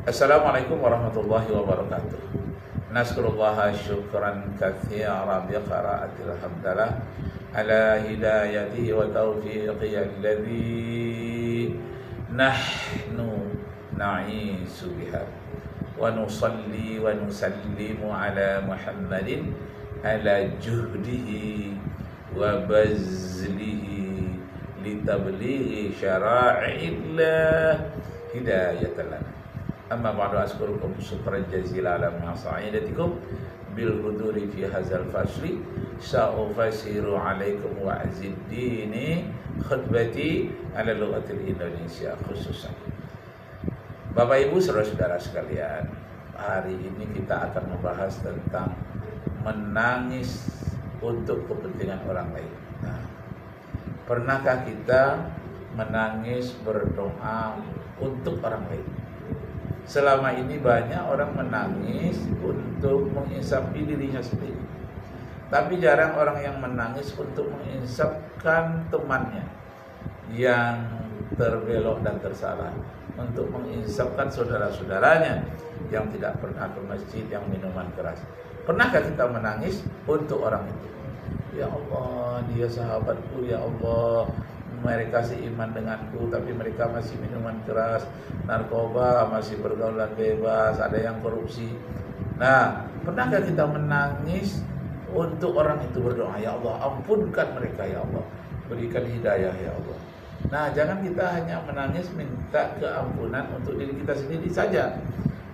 Assalamualaikum warahmatullahi wabarakatuh. Nasrullaha syukran katsiran bi qiraatil hamdalah ala hidayatihi wa taufiqihi alladhi nahnu na'isu biha wa nusalli wa nusallimu ala Muhammadin ala juhdihi wa bazlihi litablighi syara'illah hidayatan lana. Amma ba'du, askurukum syukran jazila ala ma'asa'idatikum bil huduri fi hazal fasli sa'ufasiru alaikum wa aziddini khutbati ala lughatil Indonesia khususan. Bapak Ibu saudara-saudara sekalian, hari ini kita akan membahas tentang menangis untuk kepentingan orang lain. Nah, pernahkah kita menangis berdoa untuk orang lain? Selama ini banyak orang menangis untuk menginsafi dirinya sendiri, tapi jarang orang yang menangis untuk menginsafkan temannya yang terbelok dan tersalah, untuk menginsafkan saudara-saudaranya yang tidak pernah ke masjid, yang minuman keras. Pernahkah kita menangis untuk orang itu? Ya Allah, dia sahabatku, ya Allah, mereka seiman denganku, tapi mereka masih minuman keras, narkoba, masih pergaulan bebas, ada yang korupsi. Nah, pernahkah kita menangis untuk orang itu, berdoa, ya Allah, ampunkan mereka, ya Allah, berikan hidayah, ya Allah. Nah, jangan kita hanya menangis minta keampunan untuk diri kita sendiri saja,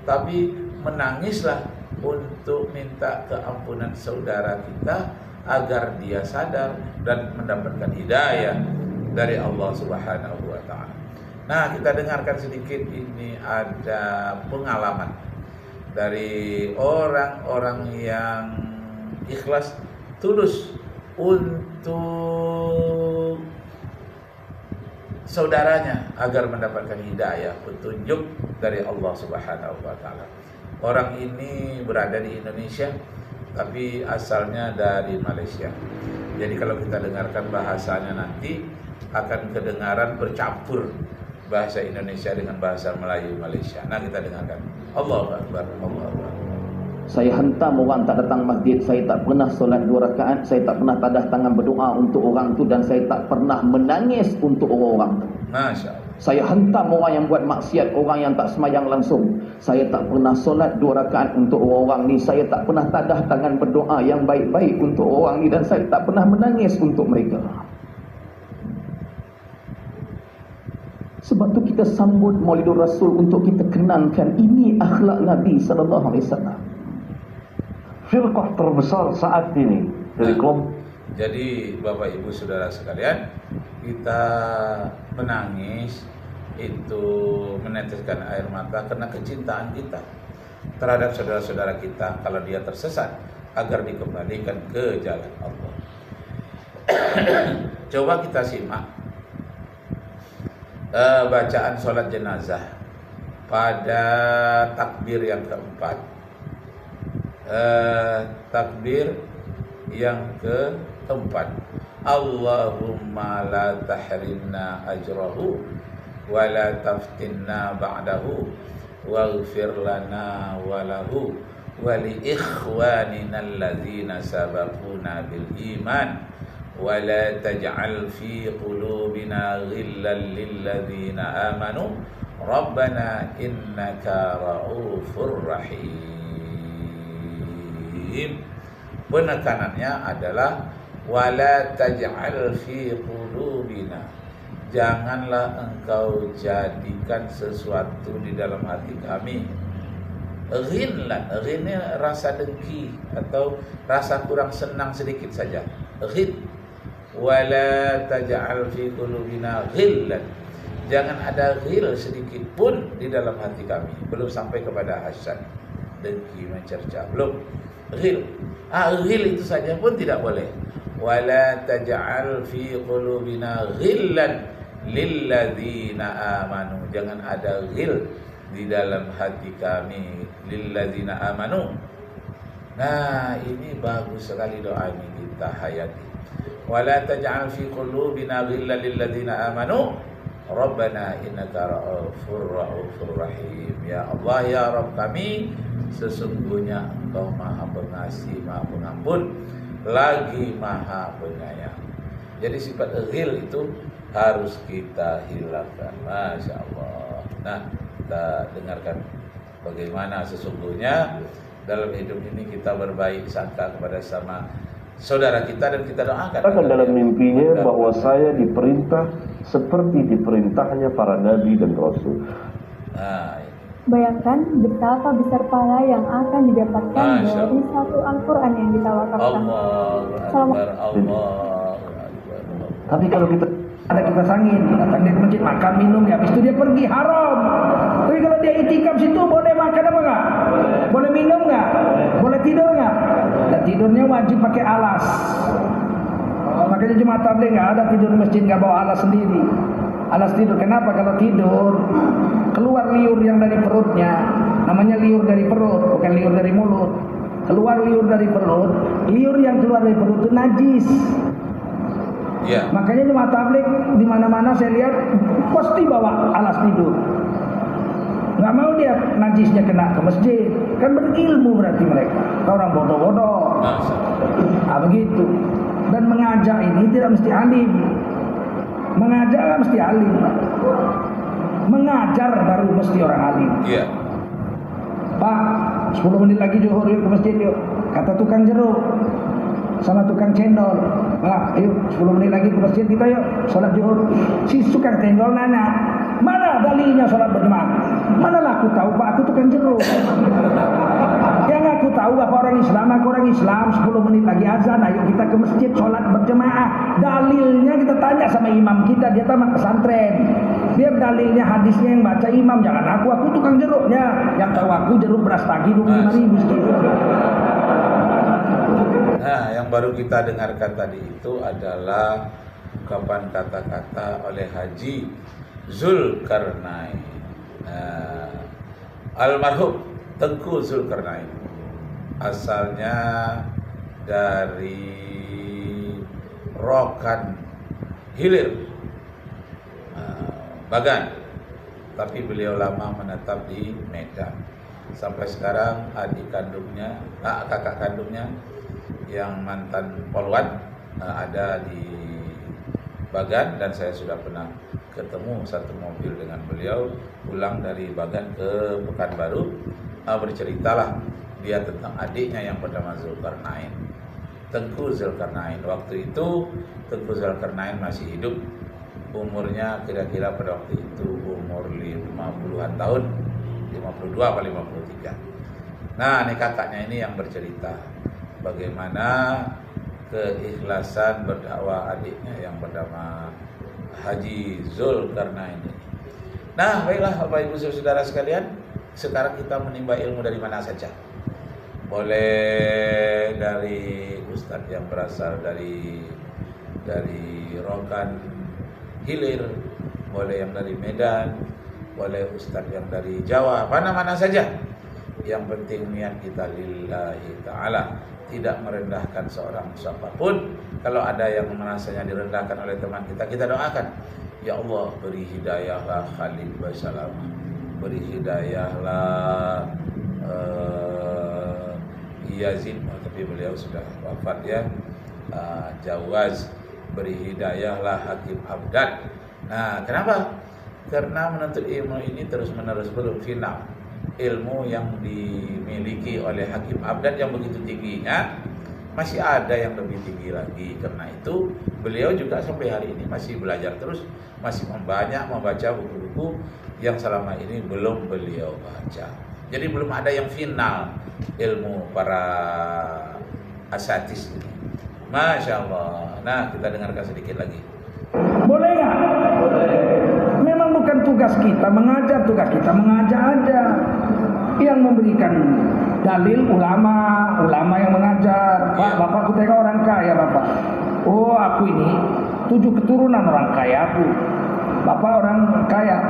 tapi menangislah untuk minta keampunan saudara kita agar dia sadar dan mendapatkan hidayah dari Allah Subhanahu wa taala. Nah, kita dengarkan sedikit, ini ada pengalaman dari orang-orang yang ikhlas tulus untuk saudaranya agar mendapatkan hidayah, petunjuk dari Allah Subhanahu wa taala. Orang ini berada di Indonesia tapi asalnya dari Malaysia. Jadi kalau kita dengarkan bahasanya nanti akan kedengaran bercampur bahasa Indonesia dengan bahasa Melayu Malaysia. Nah, kita dengarkan. Allahu Akbar, Allahu Akbar. Saya hentam orang tak datang masjid, saya tak pernah solat 2 rakaat, saya tak pernah tadah tangan berdoa untuk orang tu, dan saya tak pernah menangis untuk orang-orang tu. Masya Allah. Saya hentam orang yang buat maksiat, orang yang tak semayang langsung. Saya tak pernah solat 2 rakaat untuk orang ni, saya tak pernah tadah tangan berdoa yang baik-baik untuk orang ni, dan saya tak pernah menangis untuk mereka. Sebab tu kita sambut Maulidur Rasul untuk kita kenangkan ini akhlak Nabi sallallahu alaihi wasallam. Firqah terbesar saat ini dari kelompok. Jadi Bapak Ibu Saudara sekalian, kita menangis itu meneteskan air mata karena kecintaan kita terhadap saudara-saudara kita kalau dia tersesat, agar dikembalikan ke jalan Allah. Coba kita simak bacaan sholat jenazah pada takbir yang keempat. Takbir yang keempat, Allahumma la tahrimna ajrahu wa la taftinna ba'dahu waghfir lana wa lahu wa li ikhwanina alladhina sabaquna bil iman wa la taj'al fi qulubina ghillan lil ladzina amanu rabbana innaka ra'ufur rahim. Penekanannya adalah wala taj'al fi qulubina, janganlah engkau jadikan sesuatu di dalam hati kami ghillan, ghilnya rasa dengki atau rasa kurang senang sedikit saja, ghil. Wala taj'al fi qulubina ghillan, jangan ada ghil sedikit pun di dalam hati kami, belum sampai kepada hasad, dengki, mencerca, belum. Ghil, ghil itu saja pun tidak boleh. Wala taj'al fi qulubina ghillan lil ladzina amanu, jangan ada ghil di dalam hati kami lil ladzina amanu. Nah, ini bagus sekali doa ini kita hayati. Wala taj'al fi qulubina ghillan lil ladzina amanu Rabbana innaka ra'ufur rahim. Ya Allah, ya Rabb kami, sesungguhnya Engkau Maha Pengasih, Maha Pengampun, lagi Maha Penyayang. Jadi sifat ghil itu harus kita hilangkan. Masya Allah. Nah, kita dengarkan bagaimana sesungguhnya dalam hidup ini kita berbaik sangka kepada sama saudara kita, dan kita doakan. Katakan dalam mimpinya bahwa saya diperintah seperti diperintahnya para nabi dan rasul. Nah, bayangkan betapa besar pahala yang akan didapatkan dari satu Al-Quran yang kita wakafkan. Allah. Tapi kalau kita Kita sangin, datang dia ke masjid makan minum, habis itu dia pergi, haram. Tapi kalau dia itikaf situ boleh makan apa enggak? Boleh minum enggak? Boleh tidur enggak? Dan tidurnya wajib pakai alas. Makanya Jemaah Tabligh enggak ada tidur di masjid enggak bawa alas sendiri. Alas tidur. Kenapa? Kalau tidur keluar liur yang dari perutnya, namanya liur dari perut, bukan liur dari mulut. Keluar liur dari perut, liur yang keluar dari perut itu najis. Ya. Makanya Jemaah Tabligh di mana-mana saya lihat pasti bawa alas tidur. Nggak mau dia najisnya kena ke masjid. Kan berilmu berarti mereka. Orang bodoh-bodoh. Begitu. Dan mengajak ini tidak mesti alim. Mengajak nggak mesti alim. Mengajar baru mesti orang alim. Iya. Pak, 10 menit lagi zuhur yuk ke masjid yuk. Kata tukang jeruk sama tukang cendol, ayo 10 menit lagi ke masjid kita yuk sholat zuhur. Si tukang cendol nanya, mana dalilnya sholat berjemaah? Manalah aku tahu Pak, aku tukang jeruk. Yang aku tahu Bapak orang Islam, aku orang Islam. 10 menit lagi azan, ayo kita ke masjid sholat berjemaah. Dalilnya kita tanya sama imam kita, dia tamat pesantren. Biar dalilnya hadisnya yang baca imam, jangan aku tukang jeruknya. Yang tahu aku jeruk beras pagi 25.000 sekitar. Nah, yang baru kita dengarkan tadi itu adalah ungkapan kata-kata oleh Haji Zulkarnain. Almarhum Tengku Zulkarnain. Asalnya dari Rokan Hilir, Bagan. Tapi beliau lama menetap di Medan. Sampai sekarang kakak kandungnya yang mantan polwan ada di Bagan, dan saya sudah pernah ketemu satu mobil dengan beliau pulang dari Bagan ke Pekanbaru. Berceritalah dia tentang adiknya yang bernama Zulkarnain, Tengku Zulkarnain. Waktu itu Tengku Zulkarnain masih hidup, umurnya kira-kira pada waktu itu umur 50-an tahun, 52 atau 53. Nah, ini kakaknya ini yang bercerita bagaimana keikhlasan berdakwah adiknya yang bernama Haji Zulkarnain ini. Nah, baiklah Bapak Ibu Saudara sekalian, sekarang kita menimba ilmu dari mana saja. Boleh dari Ustadz yang berasal dari Rokan Hilir, boleh yang dari Medan, boleh Ustadz yang dari Jawa, mana-mana saja. Yang penting niat kita lillahi ta'ala, tidak merendahkan seorang siapapun. Kalau ada yang merasanya direndahkan oleh teman kita, kita doakan, ya Allah beri hidayahlah Khalid Basalam, beri hidayahlah Yazid, tapi beliau sudah wafat ya, Jawaz, beri hidayahlah Hakim Abdad. Nah, kenapa? Karena menuntut ilmu ini terus-menerus belum final. Ilmu yang dimiliki oleh Hakim Abdad yang begitu tingginya, masih ada yang lebih tinggi lagi. Karena itu beliau juga sampai hari ini masih belajar terus, masih membaca buku-buku yang selama ini belum beliau baca. Jadi belum ada yang final ilmu para asatis ini. Masya Allah. Nah, kita dengarkan sedikit lagi. Boleh nggak? Boleh. Memang bukan tugas kita mengajar, tugas kita mengajak aja. Yang memberikan dalil ulama yang mengajar. Pak, Bapak aku tengok orang kaya Bapak. Oh, aku ini 7 keturunan orang kaya aku. Bapak orang kaya,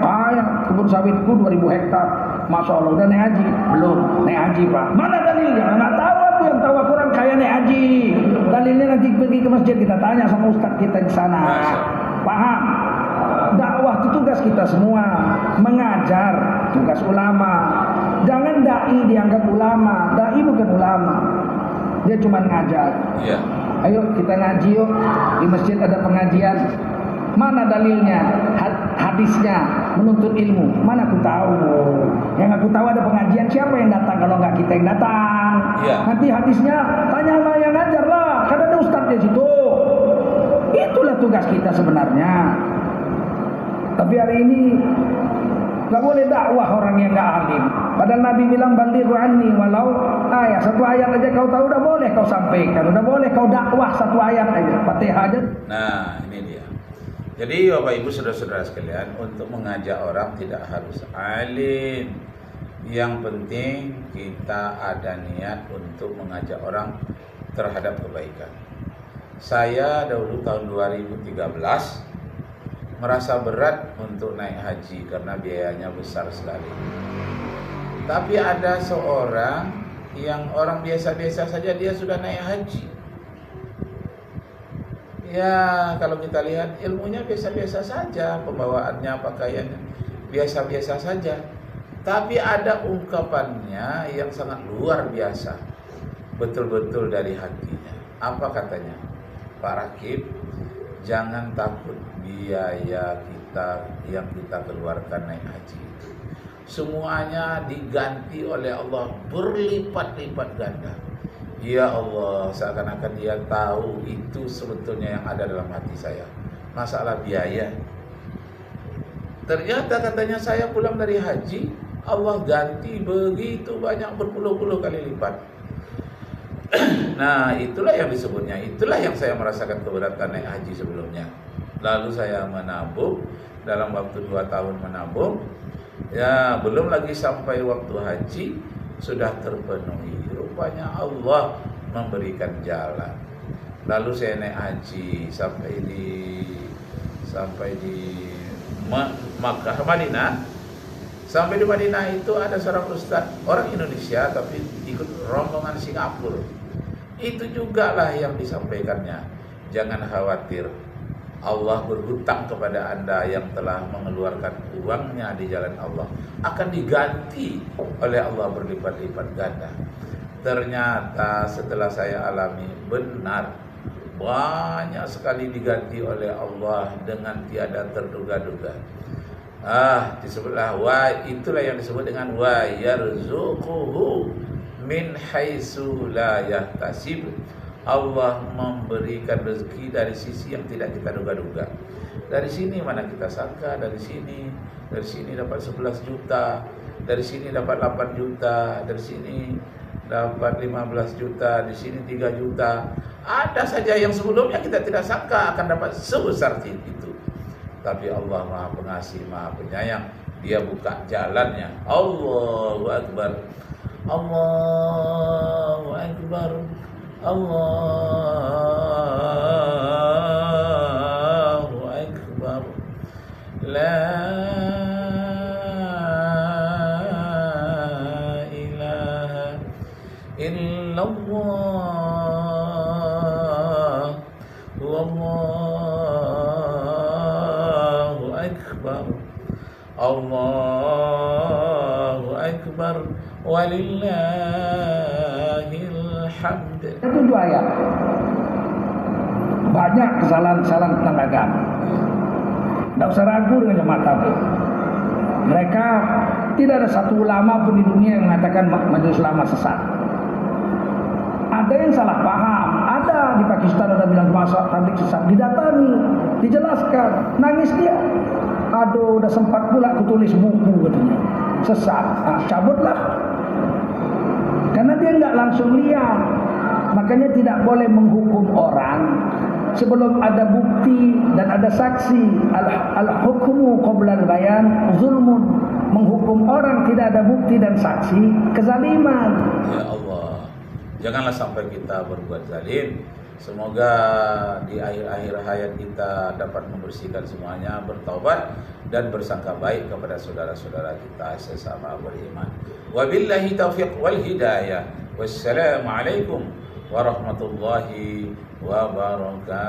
kebun sawitku 2000 hektar. Masya Allah, udah naik haji? Belum, naik haji Pak. Mana dalilnya? Nggak tahu aku, yang tahu aku orang kaya naik haji. Dalilnya nanti pergi ke masjid kita tanya sama ustaz kita di sana. Paham? Dakwah itu tugas kita semua mengajar, tugas ulama. Jangan dai dianggap ulama. Dai bukan ulama, dia cuma ngajar. Ayo kita ngaji yuk, di masjid ada pengajian. Mana dalilnya, hadisnya, menuntut ilmu? Mana aku tahu. Yang aku tahu ada pengajian, siapa yang datang kalau nggak kita yang datang? Nanti hadisnya tanyalah yang ngajar lah, kan ada ustadz di situ. Itulah tugas kita sebenarnya. Tapi hari ini nggak boleh dakwah orang yang nggak alim. Padahal Nabi bilang balighu anni walau ayat, satu ayat aja kau tahu udah boleh kau sampaikan, udah boleh kau dakwah satu ayat aja, Fatihah aja. Nah ini dia. Jadi Bapak Ibu saudara-saudara sekalian, untuk mengajak orang tidak harus alim. Yang penting kita ada niat untuk mengajak orang terhadap kebaikan. Saya dahulu tahun 2013 merasa berat untuk naik haji karena biayanya besar sekali. Tapi ada seorang yang orang biasa-biasa saja dia sudah naik haji. Ya kalau kita lihat ilmunya biasa-biasa saja, pembawaannya, pakaiannya biasa-biasa saja. Tapi ada ungkapannya yang sangat luar biasa, betul-betul dari hatinya. Apa katanya? Pak Rakib, jangan takut biaya kita yang kita keluarkan naik haji itu. Semuanya diganti oleh Allah berlipat-lipat ganda. Ya Allah, seakan-akan dia tahu itu sebetulnya yang ada dalam hati saya. Masalah biaya. Ternyata katanya saya pulang dari haji, Allah ganti begitu banyak, berpuluh-puluh kali lipat. Nah itulah yang disebutnya, itulah yang saya merasakan keberatan naik haji sebelumnya. Lalu saya menabung, dalam waktu 2 tahun menabung. Ya belum lagi sampai waktu haji sudah terpenuhi. Rupanya Allah memberikan jalan. Lalu saya naik haji sampai di Makkah, Madinah. Sampai di Madinah itu ada seorang ustaz, orang Indonesia tapi ikut rombongan Singapura. Itu juga lah yang disampaikannya. Jangan khawatir, Allah berhutang kepada Anda yang telah mengeluarkan uangnya di jalan Allah, akan diganti oleh Allah berlipat-lipat ganda. Ternyata setelah saya alami, benar, banyak sekali diganti oleh Allah dengan tiada terduga-duga. Disebutlah itulah yang disebut dengan wa yarzuquhu min haitsu la yahtasib. Allah memberikan rezeki dari sisi yang tidak kita duga-duga. Dari sini mana kita sangka, dari sini dapat 11 juta, dari sini dapat 8 juta, dari sini dapat 15 juta, di sini 3 juta. Ada saja yang sebelumnya kita tidak sangka akan dapat sebesar itu. Tapi Allah Maha Pengasih, Maha Penyayang, Dia buka jalannya. Allahu Akbar, Allahu Akbar, Allahu Akbar. La ilaha illallah, wallahu akbar, Allahu akbar, walillahil hamd. Itu 7 ayat. Banyak kesalahan-kesalahan tentang agama. Tidak usah ragu dengan jemaat tabligh. Mereka tidak ada satu ulama pun di dunia yang mengatakan majelis ulama sesat. Ada yang salah paham. Ada di Pakistan ada bilang jemaat tabligh sesat. Didatangi, dijelaskan, nangis dia. Aduh, udah sempat pula aku tulis buku katanya. Sesat. Cabutlah. Karena dia nggak langsung lihat. Makanya tidak boleh menghukum orang sebelum ada bukti dan ada saksi. Al-hukmu qabla al-bayan zulmun. Menghukum orang tidak ada bukti dan saksi, kezaliman. Ya Allah, janganlah sampai kita berbuat zalim. Semoga di akhir-akhir hayat kita dapat membersihkan semuanya, bertaubat dan bersangka baik kepada saudara-saudara kita sesama beriman. Wabillahi taufiq wal hidayah. Wassalamualaikum warahmatullahi wabarakatuh.